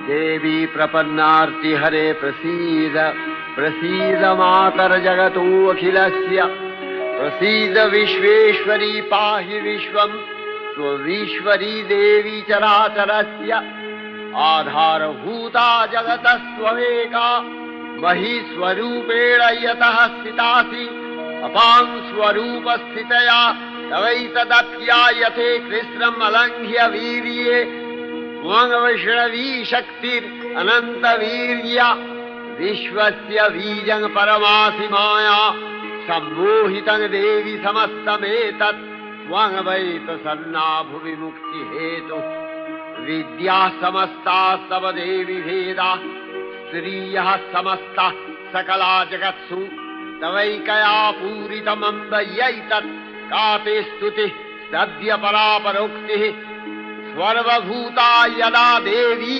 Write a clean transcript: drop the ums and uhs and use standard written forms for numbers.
देवी प्रपन्नार्ति हरे प्रसीद प्रसीद मातर जगतो अखिलस्य प्रसीद विश्वेश्वरी पाहि विश्वं स्वविश्वरी देवी चराचरस्य आधारभूता जगतस्त्वमेका महीस्वरूपेण यतः स्थितासि अपां स्वरूपस्थितया तवैतदप्यायते कृष्णम् अलङ्घ्य वीर्ये त्वं वैष्णवी शक्तिरनन्तवीर्या विश्वस्य बीजं परमासि माया सम्मोहितं देवि समस्तमेतत् त्वं वै प्रसन्ना भुवि मुक्तिहेतुः विद्याः समस्ताः तव देवि भेदाः स्त्रियः समस्ताः सकला जगत्सु तवैकया पूरितमम्ब यैतत् का ते स्तुतिः सद्य परापरोक्तिः सर्वभूता यदा देवी